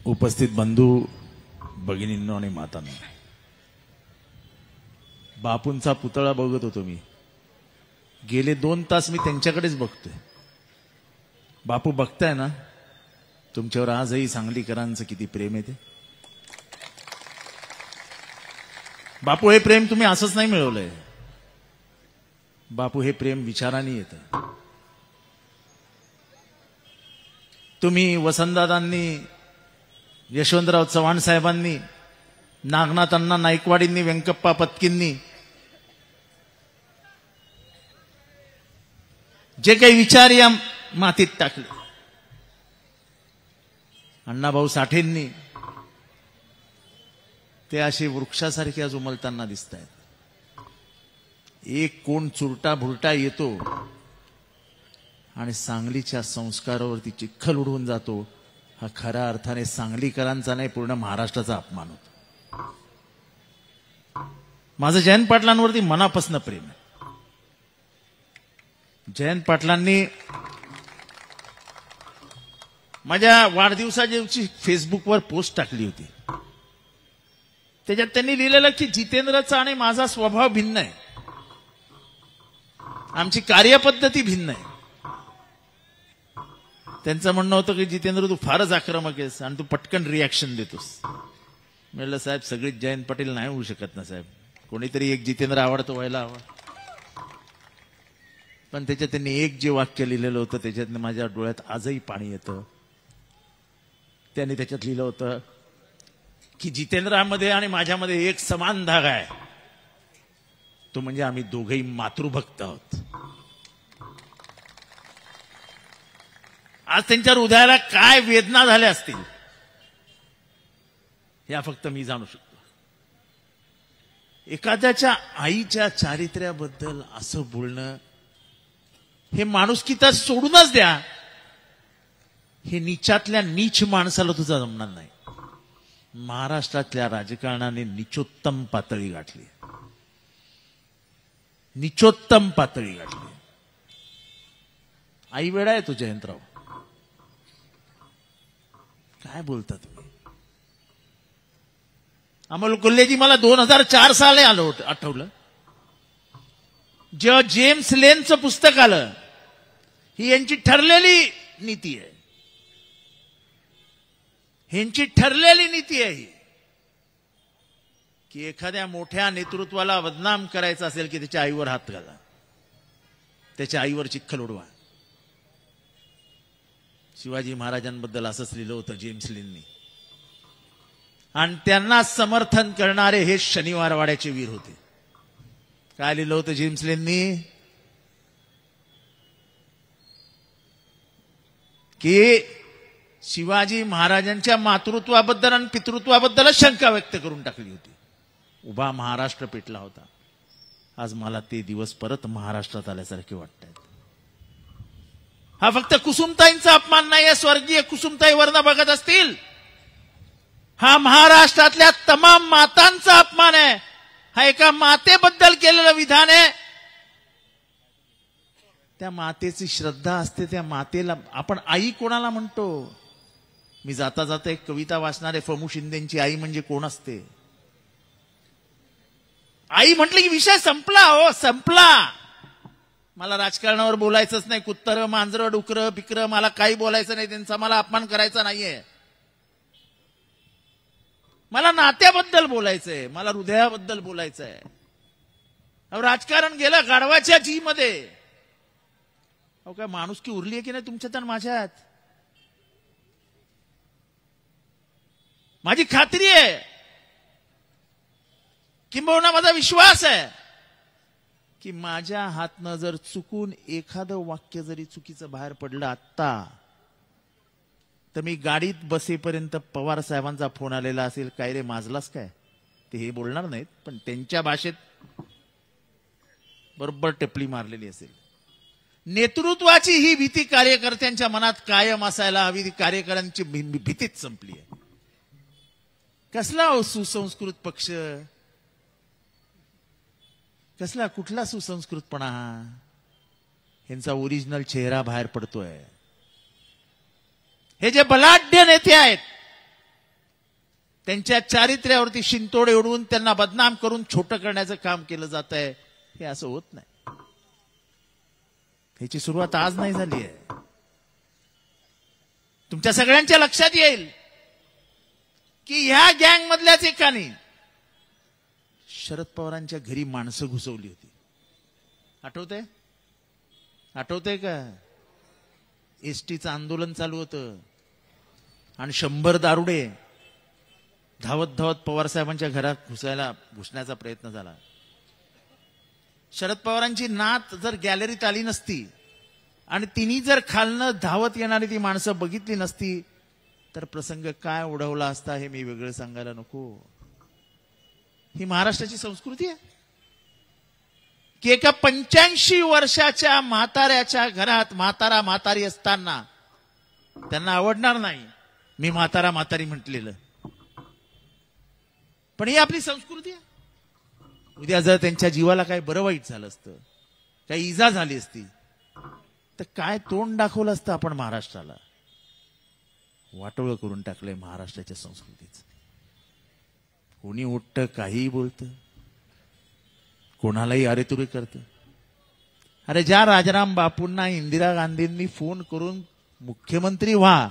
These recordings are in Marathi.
उपस्थित बंधू भगिनींनो आणि मातांनो, बापूंचा पुतळा बघत होतो मी. गेले 2 तास मी त्यांच्याकडेच बघतोय. बापू बघताय ना, तुमच्यावर आजही सांगलीकरांचं किती प्रेम आहे ते. बापू, हे प्रेम तुम्ही असंच नाही मिळवलंय. बापू, हे प्रेम विचारांनी येतं. तुम्ही वसंतदादांनी, यशवंतराव चव्हाण साहेबांनी, नागनाथ अण्णा नाईकवाडींनी, व्यंकप्पा पत्कींनी जे काही विचार या मातीत टाकले, अण्णाभाऊ साठेंनी, ते असे वृक्षासारखे आज उमलताना दिसत आहेत. एक कोण चुरटा भुरटा येतो आणि सांगलीच्या संस्कारावरती चिखल उडवून जातो. हा खऱ्या अर्थाने सांगलीकरांचा नाही, पूर्ण महाराष्ट्राचा अपमान होतो. माझं जयंत पाटलांवरती मनापासून प्रेम आहे. जयंत पाटलांनी माझ्या वाढदिवसाची फेसबुकवर पोस्ट टाकली होती. त्याच्यात त्यांनी लिहिलेलं की जितेंद्रचा आणि माझा स्वभाव भिन्न आहे, आमची कार्यपद्धती भिन्न आहे. त्यांचं म्हणणं होतं की जितेंद्र, तू फारच आक्रमक आहेस आणि तू पटकन रिॲक्शन देतोस. म्हणलं, साहेब, सगळीच जयंत पाटील नाही होऊ शकत ना साहेब. कोणीतरी एक जितेंद्र आवडतो व्हायला हवा. पण त्याच्यात त्यांनी एक जे वाक्य लिहिलेलं होतं, त्याच्यात माझ्या डोळ्यात आजही पाणी येतं. त्यांनी त्याच्यात लिहिलं होतं की जितेंद्रामध्ये आणि माझ्यामध्ये एक समान धागा आहे, तो म्हणजे आम्ही दोघेही मातृभक्त आहोत. आज त्यांच्या हृदयाला काय वेदना झाल्या असतील या फक्त मी जाणू शकतो. एखाद्याच्या आईच्या चारित्र्याबद्दल असं बोलणं, हे माणुसकी तर सोडूनच द्या, हे नीचातल्या नीच माणसाला तुझा जमणार नाही. महाराष्ट्रातल्या राजकारणाने निचोत्तम पातळी गाठली, निचोत्तम पातळी गाठली. आई वेळा आहे तो जयंतराव, काय बोलता तुम्ही? अमोल कोल्हेजी, मला 2004 साली आठवलं, जेव्हा जेम्स लेनचं पुस्तक आलं. ही यांची ठरलेली नीती आहे, ह्यांची ठरलेली नीती आहे की एखाद्या मोठ्या नेतृत्वाला बदनाम करायचं असेल की त्याच्या आईवर हात घाला, त्याच्या आईवर चिखल उडवा. शिवाजी महाराजांबद्दल असंच लिहिलं होतं जेम्स लेननी. आणि त्यांना समर्थन करणारे हे शनिवारवाड्याचे वीर होते. काय लिहिलं होतं जेम्स लेननी? की शिवाजी महाराजांच्या मातृत्वाबद्दल आणि पितृत्वाबद्दलच शंका व्यक्त करून टाकली होती. उभा महाराष्ट्र पेटला होता. आज मला ते दिवस परत महाराष्ट्रात आल्यासारखे वाटतात. हा फक्त कुसुमताईंचा अपमान नाही आहे. स्वर्गीय कुसुमताई वरनं बघत असतील, हा महाराष्ट्रातल्या तमाम मातांचा अपमान आहे. हा एका मातेबद्दल केलेलं विधान आहे. त्या मातेची श्रद्धा असते. त्या मातेला आपण आई कोणाला म्हणतो? मी जाता जाता एक कविता वाचणारे फमू शिंदेची आई म्हणजे कोण असते? आई म्हटलं की विषय संपला. हो, संपला. मला राजकारणावर बोलायचंच नाही. कुत्तर, मांजरं, डुकरं, पिकरं, मला काही बोलायचं नाही. त्यांचा मला अपमान करायचा नाहीये. मला नात्याबद्दल बोलायचंय, मला हृदयाबद्दल बोलायचंय. राजकारण गेलं गाढवाच्या जी मध्ये. अहो, काय माणुसकी उरली आहे की नाही तुमच्यात आणि माझ्यात? माझी खात्री आहे, किंबहुना माझा विश्वास आहे की माझ्या हातनं जर चुकून एखादं वाक्य जरी चुकीचं बाहेर पडलं आत्ता, तर मी गाडीत बसेपर्यंत पवार साहेबांचा फोन आलेला असेल, काय रे माजलास काय? ते हे बोलणार नाहीत, पण त्यांच्या भाषेत बरोबर टिपली मारलेली असेल. नेतृत्वाची ही भीती कार्यकर्त्यांच्या मनात कायम असायला हवी. ती कार्यकर्त्यांची भीतीच संपली आहे. कसला सुसंस्कृत पक्ष, कसला कुठला सुसंस्कृतपणा? ह्यांचा ओरिजिनल चेहरा बाहेर पडतोय. हे जे बलाढ्य नेते आहेत, त्यांच्या चारित्र्यावरती शिंतोड एवढून त्यांना बदनाम करून छोटं करण्याचं काम केलं जात आहे. हे असं होत नाही. ह्याची सुरुवात आज नाही झाली आहे. तुमच्या सगळ्यांच्या लक्षात येईल की ह्या गँग मधल्याच एकाने शरद पवारांच्या घरी माणसं घुसवली होती. आठवतंय? आठवतंय का? एसटीचं आंदोलन चालू होतं आणि 100 दारुडे धावत धावत पवारसाहेबांच्या घरात घुसण्याचा प्रयत्न झाला. शरद पवारांची नात जर गॅलरीत आली नसती आणि तिने जर खालनं धावत येणारी ती माणसं बघितली नसती तर प्रसंग काय ओढवला असता हे मी वेगळं सांगायला नको. ही महाराष्ट्राची संस्कृती आहे की एका 85 वर्षाच्या म्हाताऱ्याच्या घरात म्हातारा म्हातारी असताना त्यांना आवडणार नाही मी म्हातारा म्हातारी म्हटलेलं, पण ही आपली संस्कृती आहे. उद्या जर त्यांच्या जीवाला काही बरं वाईट झालं असतं, काही इजा झाली असती तर काय तोंड दाखवलं असतं आपण महाराष्ट्राला. वाटोळं करून टाकलंय महाराष्ट्राच्या संस्कृतीचं. कोणी उठतं काहीही बोलतं, कोणालाही अरेतुरे करतं. अरे ज्या राजाराम बापूंना इंदिरा गांधींनी फोन करून मुख्यमंत्री व्हा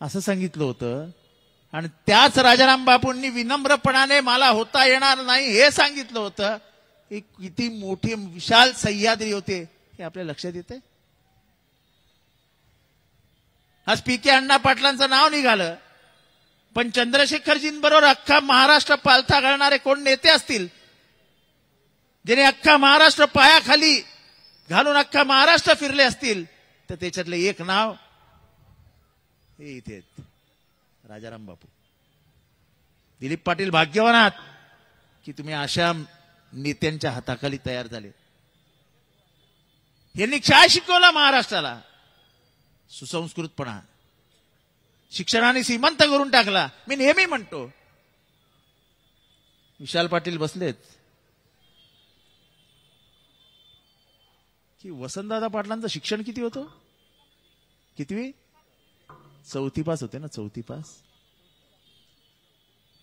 असं सांगितलं होतं आणि त्याच राजाराम बापूंनी विनम्रपणाने मला होता येणार नाही हे सांगितलं होतं, ही किती मोठी विशाल सह्याद्री होते हे आपल्या लक्षात येते. आज पी.के. अण्णा पाटलांचं नाव निघालं, पण चंद्रशेखरजींबरोबर अख्खा महाराष्ट्र पालथा घालणारे कोण नेते असतील ज्याने अख्खा महाराष्ट्र पायाखाली घालून अख्खा महाराष्ट्र फिरले असतील तर त्याच्यातले एक नाव हे इथे आहेत, राजाराम बापू. दिलीप पाटील भाग्यवान आहात की तुम्ही अशा नेत्यांच्या हाताखाली तयार झाले. यांनी काय शिकवलं महाराष्ट्राला? सुसंस्कृतपणा. शिक्षणाने श्रीमंत करून टाकला. मी नेहमी म्हणतो, विशाल पाटील बसलेत की वसंतदादा पाटलांचं शिक्षण किती होतं? कितवी? 4थी पास होते ना, 4थी पास.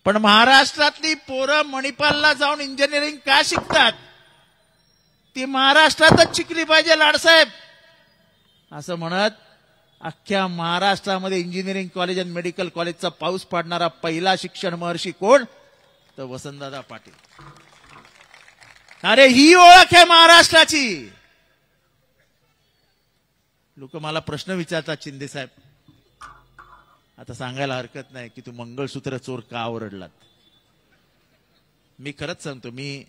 पण महाराष्ट्रातली पोरं मणिपालला जाऊन इंजिनिअरिंग का शिकतात? ती महाराष्ट्रातच शिकली पाहिजे लाडसाहेब असं म्हणत अख्ख्या महाराष्ट्रामध्ये इंजिनिअरिंग कॉलेज आणि मेडिकल कॉलेजचा पाऊस पाडणारा पहिला शिक्षण महर्षी कोण? तर वसंतदादा पाटील. अरे ही ओळख आहे महाराष्ट्राची. लोक मला प्रश्न विचारतात, शिंदे साहेब आता सांगायला हरकत नाही की तू मंगळसूत्र चोर का ओरडलात. मी खरंच सांगतो, मी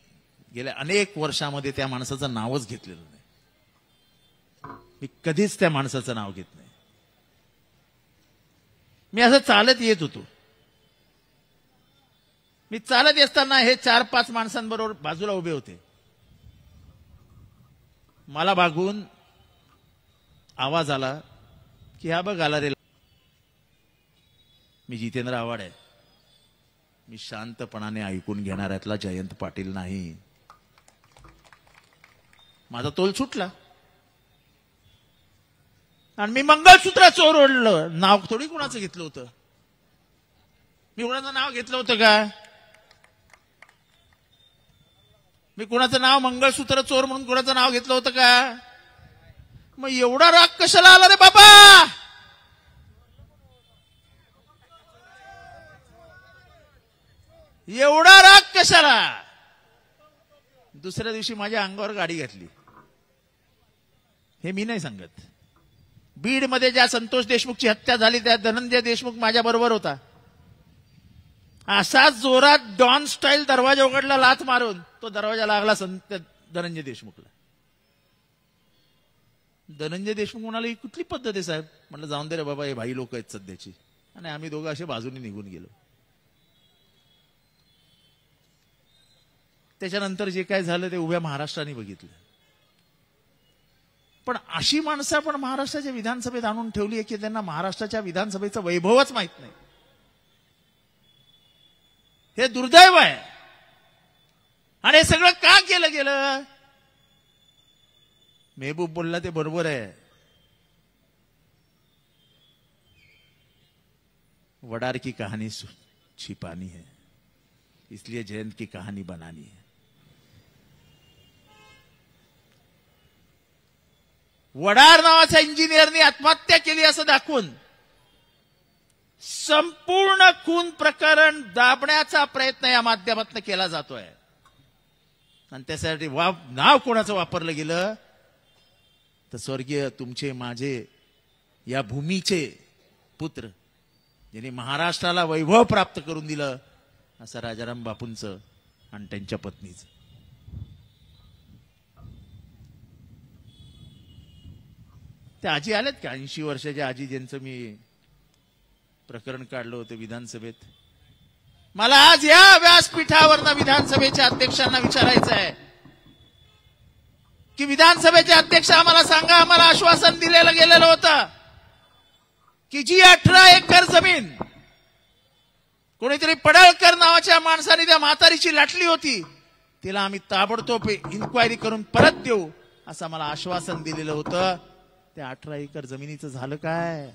गेल्या अनेक वर्षामध्ये त्या माणसाचं नावच घेतलेलं नाही. मी कधीच त्या माणसाचं नाव घेत नाही. मी असं चालत येत होतो. मी चालत असताना हे 4-5 माणसांबरोबर बाजूला उभे होते. मला मागून आवाज आला की हा बघ आला रे. मी जितेंद्र आव्हाड आहे. मी शांतपणाने ऐकून घेणाऱ्यातला जयंत पाटील नाही. माझा तोल सुटला आणि मी मंगळसूत्र चोर ओढलं. नाव थोडी कुणाचं घेतलं होतं. मी कुणाचं नाव घेतलं होतं का? मी कुणाचं नाव मंगळसूत्र चोर म्हणून कुणाचं नाव घेतलं होतं का? मग एवढा राग कशाला आला रे बाबा? एवढा राग कशाला? दुसऱ्या दिवशी माझ्या अंगावर गाडी घातली. हे मी नाही सांगत. बीडमध्ये ज्या संतोष देशमुखची हत्या झाली त्या धनंजय देशमुख माझ्या बरोबर होता. असाच जोरात डॉन स्टाईल दरवाजा उघडला लाथ मारून. तो दरवाजा लागला धनंजय देशमुखला. धनंजय देशमुख म्हणाले ही कुठली पद्धत आहे साहेब? म्हणलं जाऊन दे रे बाबा, हे भाई लोक आहेत सध्याची. आणि आम्ही दोघं असे बाजूने निघून गेलो. त्याच्यानंतर जे काय झालं ते उभ्या महाराष्ट्राने बघितलं. पण अशी माणसं आपण महाराष्ट्राच्या विधानसभेत आणून ठेवली आहे की त्यांना महाराष्ट्राच्या विधानसभेचं वैभवच माहित नाही. हे दुर्दैव आहे. आणि हे सगळं का केलं गेलं? मेहबूब बोलला ते बरोबर आहे. वडार की कहानी छिपानी है, इसलिए जयंत की कहानी बनानी है. वडार नावाच्या इंजिनियरनी आत्महत्या केली असं दाखवून संपूर्ण खून प्रकरण दाबण्याचा प्रयत्न या माध्यमातून केला जातोय. आणि त्यासाठी नाव कोणाचं वापरलं गेलं तर स्वर्गीय तुमचे माझे या भूमीचे पुत्र ज्यांनी महाराष्ट्राला वैभव प्राप्त करून दिलं असं राजाराम बापूंचं आणि त्यांच्या पत्नीचं. त्या आजी आल्यात का? 80 वर्षाच्या आजी ज्यांचं मी प्रकरण काढलं होतं विधानसभेत. मला आज या व्यासपीठावरनं विधानसभेच्या अध्यक्षांना विचारायचं आहे की विधानसभेचे अध्यक्ष आम्हाला सांगा, आम्हाला आश्वासन दिलेलं गेलेलं होतं की जी 18 एकर जमीन कोणीतरी पडळकर नावाच्या माणसाने त्या म्हातारीची लाटली होती तिला आम्ही ताबडतोब इन्क्वायरी करून परत देऊ असं मला आश्वासन दिलेलं होतं. त्या 18 एकर जमिनीचं झालं काय?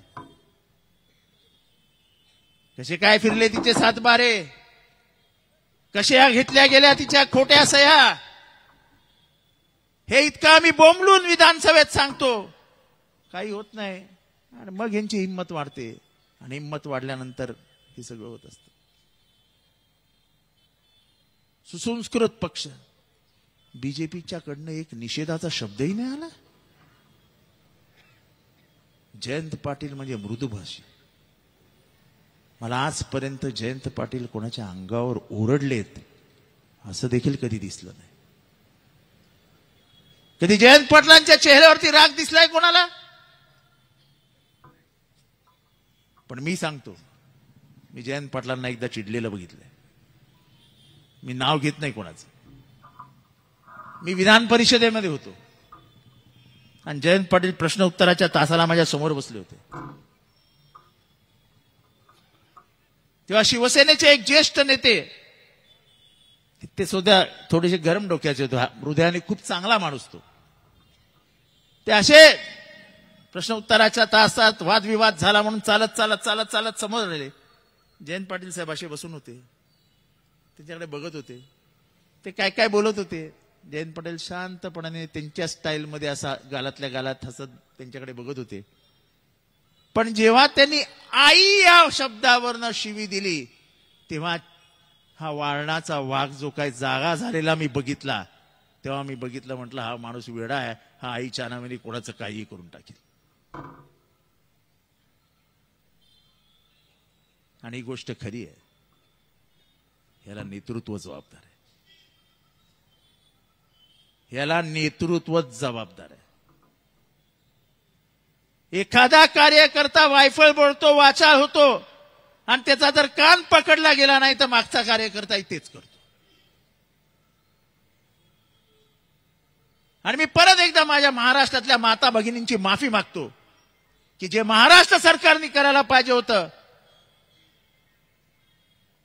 कसे काय फिरले तिचे 7 बारे? कशा घेतल्या गेल्या तिच्या खोट्या सह्या? हे इतकं आम्ही बोंबलून विधानसभेत सांगतो, काही होत नाही. आणि मग यांची हिंमत वाढते आणि हिंमत वाढल्यानंतर हे सगळं होत असतं. सुसंस्कृत पक्ष बीजेपीच्याकडनं एक निषेधाचा शब्दही नाही आला. जयंत पाटील म्हणजे मृदुभाषी. मला आजपर्यंत जयंत पाटील कोणाच्या अंगावर ओरडलेत असं देखील कधी दिसलं नाही. कधी जयंत पाटलांच्या चेहऱ्यावरती राग दिसलाय कोणाला? पण मी सांगतो, मी जयंत पाटलांना एकदा चिडलेलं बघितलंय. मी नाव घेत नाही कोणाचं. मी विधान परिषदेमध्ये होतो आणि जयंत पाटील प्रश्न उत्तराच्या तासाला माझ्या समोर बसले होते. तेव्हा शिवसेनेचे एक ज्येष्ठ नेते, ते सुद्धा थोडेसे गरम डोक्याचे होते, हृदयाने खूप चांगला माणूस तो. ते असे प्रश्न उत्तराच्या तासात वादविवाद झाला म्हणून चालत चालत चालत चालत समोर आले. जयंत पाटील साहेब असे बसून होते, त्यांच्याकडे बघत होते. ते काय काय बोलत होते. जयंत पाटील शांतपणाने त्यांच्या स्टाईलमध्ये असा गालातल्या गालात हसत त्यांच्याकडे बघत होते. पण जेव्हा त्यांनी आई या शब्दावरनं शिवी दिली तेव्हा हा वारणाचा वाघ जो काय जागा झालेला मी बघितला, तेव्हा मी बघितलं, म्हटलं हा माणूस वेडा आहे, हा आईच्या नावाने कोणाचं काही करून टाकेल. आणि ही गोष्ट खरी आहे. याला नेतृत्व जबाबदार आहे. याला नेतृत्वच जबाबदार आहे. एखादा कार्यकर्ता वायफळ बोलतो, वाचाळ होतो आणि त्याचा जर कान पकडला गेला नाही तर मागचा कार्यकर्ताही तेच करतो. आणि मी परत एकदा माझ्या महाराष्ट्रातल्या माता भगिनींची माफी मागतो की जे महाराष्ट्र सरकारने करायला पाहिजे होतं.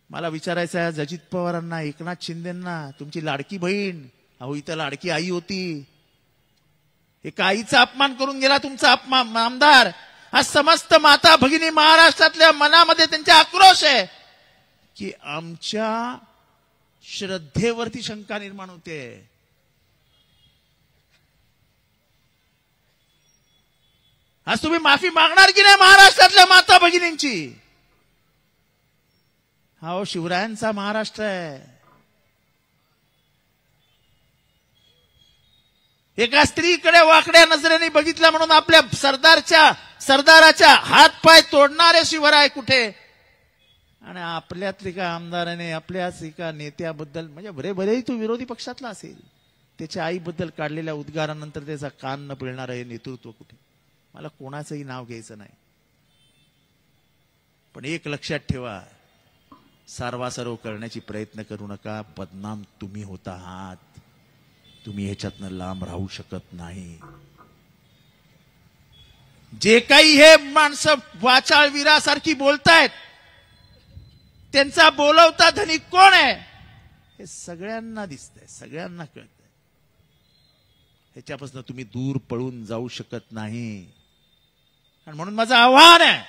मला विचारायचं आहे अजित पवारांना, एकनाथ शिंदेंना, तुमची लाडकी बहीण, अहो इथं लाडकी आई होती, एका आईचा अपमान करून गेला तुमचा आमदार. आज समस्त माता भगिनी महाराष्ट्रातल्या मनामध्ये त्यांचा आक्रोश आहे की आमच्या श्रद्धेवरती शंका निर्माण होते. आज तुम्ही माफी मागणार की नाही महाराष्ट्रातल्या माता भगिनींची? हा शिवरायांचा महाराष्ट्र आहे. एका स्त्रीकडे वाकड्या नजरेने बघितलं म्हणून आपल्या सरदाराच्या हात पाय तोडणारे शिवराय कुठे? आणि आपल्यातल्या एका आमदाराने आपल्याच एका नेत्याबद्दल, म्हणजे भलेही तो विरोधी पक्षातला असेल, त्याच्या आईबद्दल काढलेल्या उद्गारानंतर त्याचा कान न पिळणारं हे नेतृत्व कुठे? मला कोणाचंही नाव घ्यायचं नाही, पण एक लक्षात ठेवा, सारवासारव करण्याची प्रयत्न करू नका. बदनाम तुम्ही होत आहात. तुम्ही ह्याच्यातनं लांब राहू शकत नाही. जे काही हे माणसं वाचाळ वीरासारखी बोलतायत, त्यांचा बोलवता धनी कोण आहे हे सगळ्यांना दिसतंय, सगळ्यांना कळतंय. ह्याच्यापासून तुम्ही दूर पळून जाऊ शकत नाही. आणि म्हणून माझं आव्हान आहे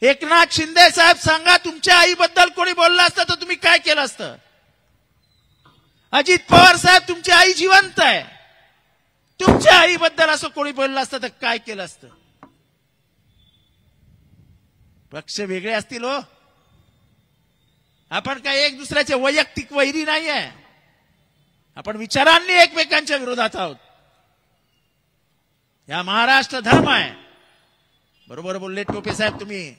एकनाथ शिंदे साहेब सांगा, तुमच्या आईबद्दल कोणी बोललं असतं तर तुम्ही काय केलं असतं? अजित पवार साहेब, तुमची आई जिवंत आहे, तुमच्या आईबद्दल असं कोणी बोललं असतं तर काय केलं असतं? पक्ष वेगळे असतील हो, आपण काय एक दुसऱ्याचे वैयक्तिक वैरी नाहीये, आपण विचारांनी एकमेकांच्या विरोधात आहोत. या महाराष्ट्र धर्म आहे. बरोबर बोलले टोपे साहेब तुम्ही.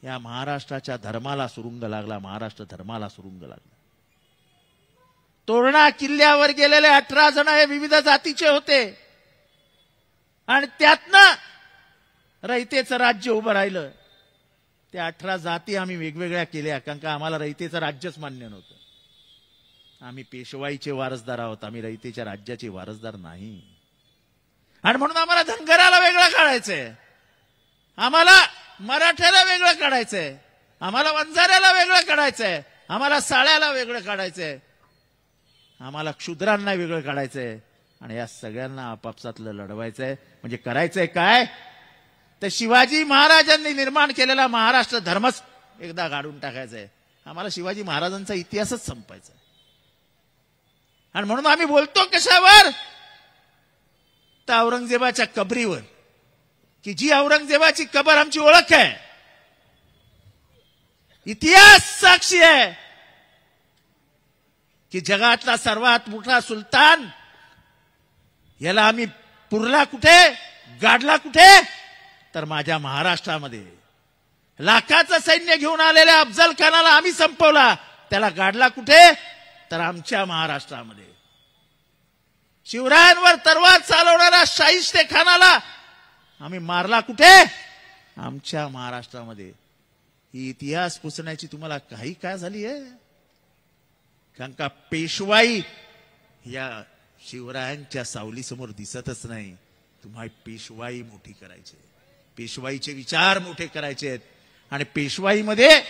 या महाराष्ट्राच्या धर्माला सुरुंग लागला, महाराष्ट्र धर्माला सुरुंग लागला. तोरणा किल्ल्यावर गेलेले 18 जण हे विविध जातीचे होते आणि त्यातनं रयतेचं राज्य उभं राहिलं. त्या 18 जाती आम्ही वेगवेगळ्या केल्या, कारण का आम्हाला रयतेचं राज्यच मान्य नव्हतं. आम्ही पेशवाईचे वारसदार आहोत, आम्ही रयतेच्या राज्याचे वारसदार नाही. आणि म्हणून आम्हाला धनगराला वेगळं काढायचंय, आम्हाला मराठ्याला वेगळं काढायचंय, आम्हाला वंजाऱ्याला वेगळं काढायचंय, आम्हाला साळ्याला वेगळं काढायचंय, आम्हाला क्षुद्रांना वेगळं काढायचंय आणि या सगळ्यांना आपापसातलं लढवायचंय. म्हणजे करायचंय काय? तर शिवाजी महाराजांनी निर्माण केलेला महाराष्ट्र धर्मच एकदा गाडून टाकायचंय. आम्हाला शिवाजी महाराजांचा इतिहासच संपायचा. आणि म्हणून आम्ही बोलतो कशावर? तर औरंगजेबाच्या कबरीवर, की जी औरंगजेबाची कबर आमची ओळख आहे, इतिहास साक्षी आहे की जगातला सर्वात मोठा सुलतान याला आम्ही पुरला कुठे, गाडला कुठे? तर माझ्या महाराष्ट्रामध्ये. लाखाचं सैन्य घेऊन आलेल्या अफजल खानाला आम्ही संपवला, त्याला गाडला कुठे? तर आमच्या महाराष्ट्रामध्ये. शिवरायांवर तलवार चालवणाऱ्या शाहिस्ते खानाला आम्ही मारला कुठे? आमच्या महाराष्ट्रामध्ये. ही इतिहास पुसण्याची तुम्हाला काही काय झाली आहे? कारण का पेशवाई या शिवरायांच्या सावलीसमोर दिसतच नाही. तुम्हाला पेशवाई मोठी करायची, पेशवाईचे विचार मोठे करायचे आहेत. आणि पेशवाईमध्ये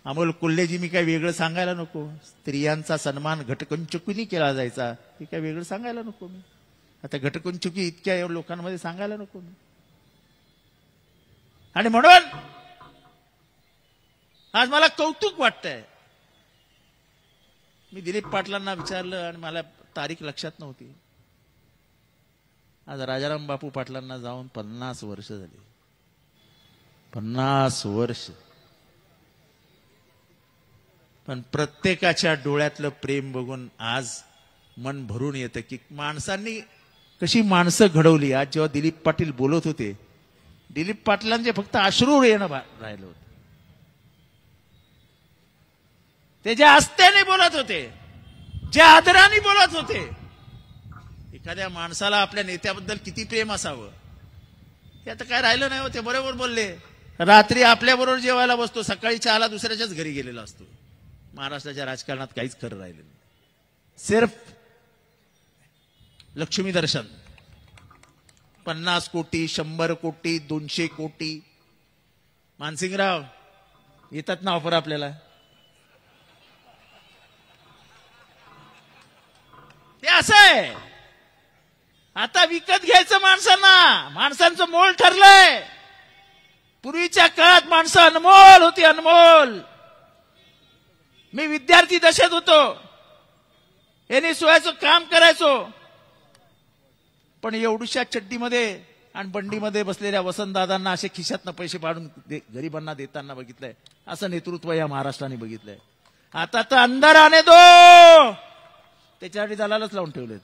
अमोल कोल्हेजी, मी काय वेगळं सांगायला नको. स्त्रियांचा सन्मान घटकंचुकीने केला जायचा, हे काय वेगळं सांगायला नको मी. आता घटकंचुकी इतक्या लोकांमध्ये सांगायला नको मी. आणि म्हणून आज मला कौतुक वाटतंय. मी दिलीप पाटलांना विचारलं आणि मला तारीख लक्षात नव्हती. आज राजाराम बापू पाटलांना जाऊन 50 वर्ष झाली. 50 वर्ष. पण प्रत्येकाच्या डोळ्यातलं प्रेम बघून आज मन भरून येतं की माणसांनी कशी माणसं घडवली. आज जेव्हा दिलीप पाटील बोलत होते, दिलीप पाटलांचे फक्त अश्रू येणं राहिलं होतं. ते ज्या आस्थेने बोलत होते, ज्या आदराने बोलत होते. एखाद्या माणसाला आपल्या नेत्याबद्दल किती प्रेम असावं हे आता काय राहिलं नाही. होते बरोबर बोलले. रात्री आपल्याबरोबर जेवायला बसतो, सकाळी चहाला दुसऱ्याच्याच घरी गेलेला असतो. महाराष्ट्राच्या राजकारणात काहीच खरं राहिलं नाही. सिर्फ लक्ष्मी दर्शन. 50 कोटी, 100 कोटी, 200 कोटी. मानसिंगराव येतात ना ऑफर आपल्याला. ते असं आहे. आता विकत घ्यायचं माणसांना. माणसांचं मोल ठरलंय. पूर्वीच्या काळात माणसं अनमोल होती, अनमोल. मी विद्यार्थी दशेत होतो, यांनी सोयाचं काम करायचो. पण एवढ्याशा चड्डीमध्ये आणि बंडीमध्ये बसलेल्या वसंतदादांना असे खिशातनं पैसे पाडून गरिबांना देताना बघितलंय. असं नेतृत्व या महाराष्ट्राने बघितलंय. आता तर अंदर आने दो, त्याच्यासाठी दलालच लावून ठेवलेत.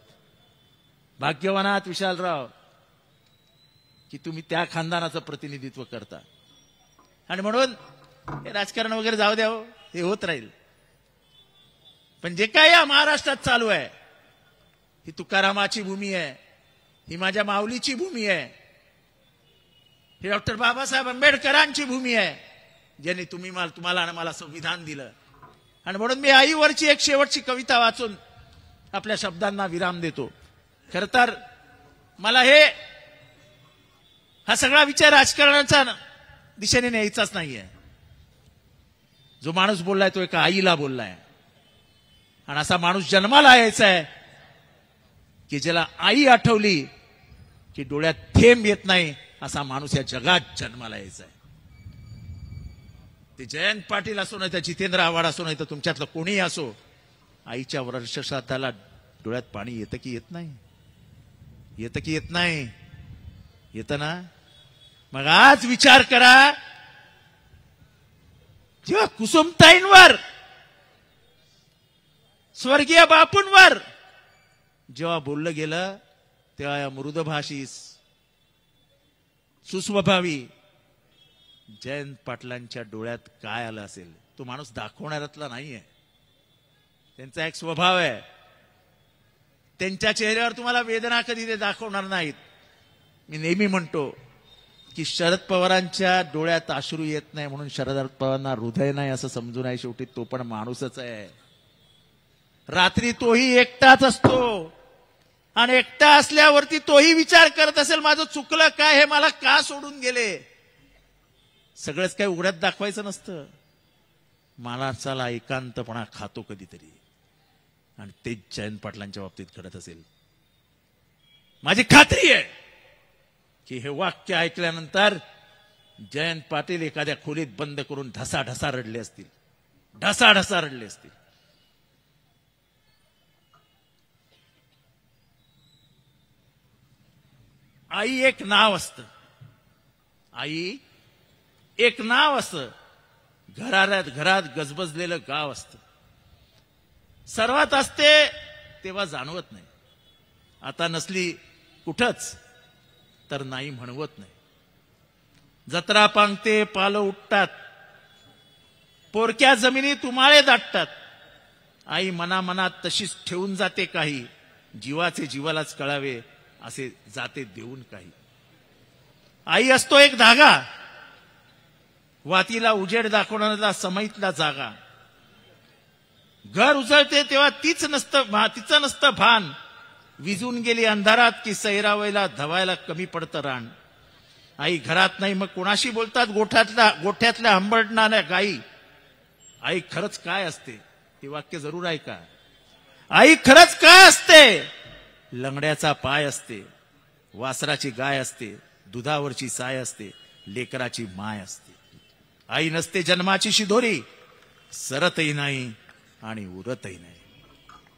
भाग्यवान आहात विशालराव की तुम्ही त्या खानदानाचं प्रतिनिधित्व करता. आणि म्हणून हे राजकारण वगैरे जाऊ द्या, हे होत राहील. पण जे काय या महाराष्ट्रात चालू आहे, ही तुकारामाची भूमी आहे, ही माझ्या माऊलीची भूमी आहे, ही डॉक्टर बाबासाहेब आंबेडकरांची भूमी आहे, ज्यांनी तुम्हाला आणि मला संविधान दिलं. आणि म्हणून मी आईवरची एक शेवटची कविता वाचून आपल्या शब्दांना विराम देतो. खर तर मला हा सगळा विचार राजकारणाचा दिशेने न्यायचाच नाहीये. जो माणूस बोललाय तो एका आईला बोललाय. आणि असा माणूस जन्माला यायचा आहे की ज्याला आई आठवली की डोळ्यात थेंब येत नाही, असा माणूस या जगात जन्माला यायचा आहे. ते जयंत पाटील असो नाही तर जितेंद्र आव्हाड असो नाही तर तुमच्यातलं कोणीही असो, आईच्या वर्षश्राद्धाला डोळ्यात पाणी येतं की येत नाही? येतं की येत नाही? येतं ना? मग आज विचार करा, जेव्हा कुसुमताईंवर, स्वर्गीय बापूंवर जेव्हा बोललं गेलं, तेव्हा या मृदभाषी सुस्वभावी जयंत पाटलांच्या डोळ्यात काय आलं असेल? तो माणूस दाखवणाऱ्यातला नाहीये, त्यांचा एक स्वभाव आहे. त्यांच्या चेहऱ्यावर तुम्हाला वेदना कधी ते दाखवणार नाहीत. मी नेहमी म्हणतो की शरद पवारांच्या डोळ्यात अश्रू येत नाही म्हणून शरद पवारांना हृदय नाही असं समजू नये. शेवटी तो पण माणूसच आहे. रात्री तोही एकटाच असतो आणि एकटा असल्यावरती तोही विचार करत असेल, माझं चुकलं काय, हे मला का सोडून गेले. सगळंच काही उघड्यात दाखवायचं नसतं. माणसाला एकांतपणा खातो कधीतरी, आणि तेच जयंत पाटलांच्या बाबतीत घडत असेल. माझी खात्री आहे की हे वाक्य ऐकल्यानंतर जयंत पाटील एखाद्या खोलीत बंद करून ढसाढसा रडले असतील, ढसाढसा रडले असतील. आई एक नाव असतं, आई एक नाव असतं. घरात गजबजलेलं गाव असतं. सर्वात असते तेव्हा जाणवत नाही. आता नसली कुठंच तर नाही म्हणवत नाही. जत्रा पांगते, पालं उठतात, पोरक्या जमिनीत उमाळे दाटतात. आई मनामनात तशीच ठेवून जाते काही, जीवाचे जीवालाच कळावे असे जाते देऊन काही. आई असतो एक धागा, वातीला उजेड दाखवणारा समईतला जागा. घर उजळते तेव्हा तिचं नसतं भान. विजून गेली अंधारात की सैरावायला धवायला कमी पडतं रान. आई घरात नाही मग कोणाशी बोलतात गोठ्यातल्या हंबरणाऱ्या गाई. आई खरंच काय असते हे वाक्य जरूर ऐका. आई खरंच काय असते? लंगड्याचा पाय असते, वासराची गाय असते, दुधावरची साय असते, लेकराची माय असते. आई नसते जन्माची शिदोरी, सरतही नाही आणि उरतही नाही.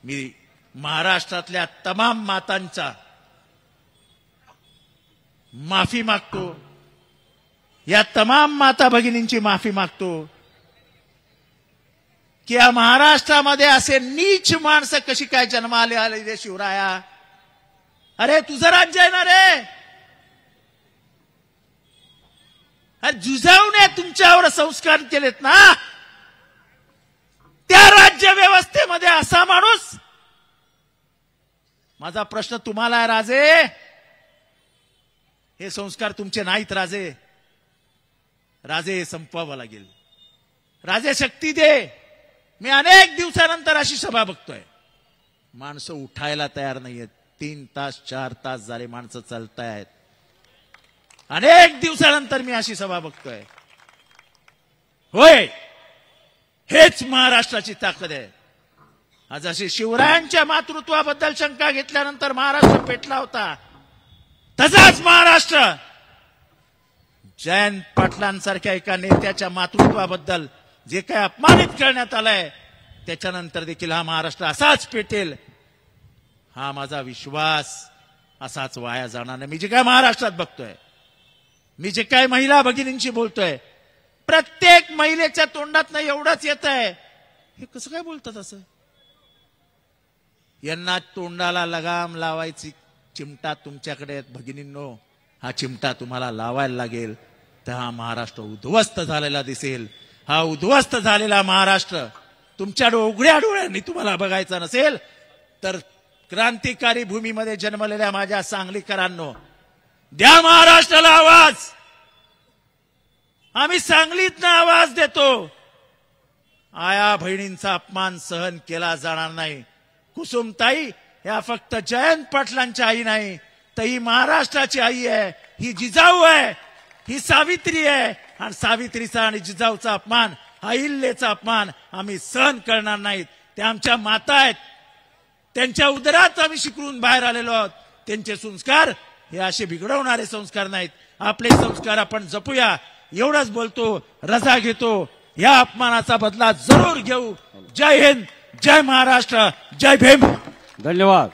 मी महाराष्ट्रातल्या तमाम मातांचा माफी मागतो, या तमाम माता भगिनींची माफी मागतो की या महाराष्ट्रामध्ये असे नीच माणसं कशी काय जन्माले आले रे शिवराया. अरे तुझं राज्य आहे ना रे, जुजावने तुमच्यावर संस्कार केलेत ना. त्या राज्य व्यवस्थेमध्ये असा माणूस. माझा प्रश्न तुम्हाला आहे राजे, हे संस्कार तुमचे नाहीत राजे. राजे संपवावं लागेल. राजे शक्ती दे. मी अनेक दिवसानंतर अशी सभा बघतोय, माणसं उठायला तयार नाहीयेत. 3 तास 4 तास झाले माणसं चालतायत. अनेक दिवसानंतर मी अशी सभा बघतोय. होय, हेच महाराष्ट्राची ताकद आहे. आज असे शिवरायांच्या मातृत्वाबद्दल शंका घेतल्यानंतर महाराष्ट्र पेटला होता, तसाच महाराष्ट्र जयंत पाटलांसारख्या एका नेत्याच्या मातृत्वाबद्दल जे काही अपमानित करण्यात आलंय त्याच्यानंतर देखील हा महाराष्ट्र असाच पेटेल, हा माझा विश्वास असाच वाया जाणार नाही. मी जे काय महाराष्ट्रात बघतोय, मी जे काय महिला भगिनींशी बोलतोय, प्रत्येक महिलेच्या तोंडातनं एवढंच येत आहे, हे कसं काय बोलतात असं? यांना तोंडाला लगाम लावायची चिमटा तुमच्याकडे आहेत भगिनींनो. हा चिमटा तुम्हाला लावायला लागेल, तर हा महाराष्ट्र उद्ध्वस्त झालेला दिसेल. हा उद्ध्वस्त झालेला महाराष्ट्र तुमच्या उघड्या डोळ्यांनी तुम्हाला बघायचा नसेल तर क्रांतिकारी भूमीमध्ये जन्मलेल्या माझ्या सांगलीकरांनो, द्या महाराष्ट्राला आवाज. आम्ही सांगलीतनं आवाज देतो. आया बहिणींचा अपमान सहन केला जाणार नाही. कुसुमताई या फक्त जयंत पाटलांच्या आई नाही, तर ही महाराष्ट्राची आई आहे. ही जिजाऊ आहे, ही सावित्री आहे. आणि सावित्रीचा आणि जिजाऊचा अपमान, अहिल्याचा अपमान आम्ही सहन करणार नाहीत. त्या आमच्या माता आहेत, त्यांच्या उदरात आम्ही शिकून बाहेर आलेलो आहोत. त्यांचे संस्कार हे असे बिघडवणारे संस्कार नाहीत. आपले संस्कार आपण जपूया, एवढंच बोलतो. रजा घेतो. या अपमानाचा बदला जरूर घेऊ. जय हिंद, जय महाराष्ट्र, जय भीम. धन्यवाद.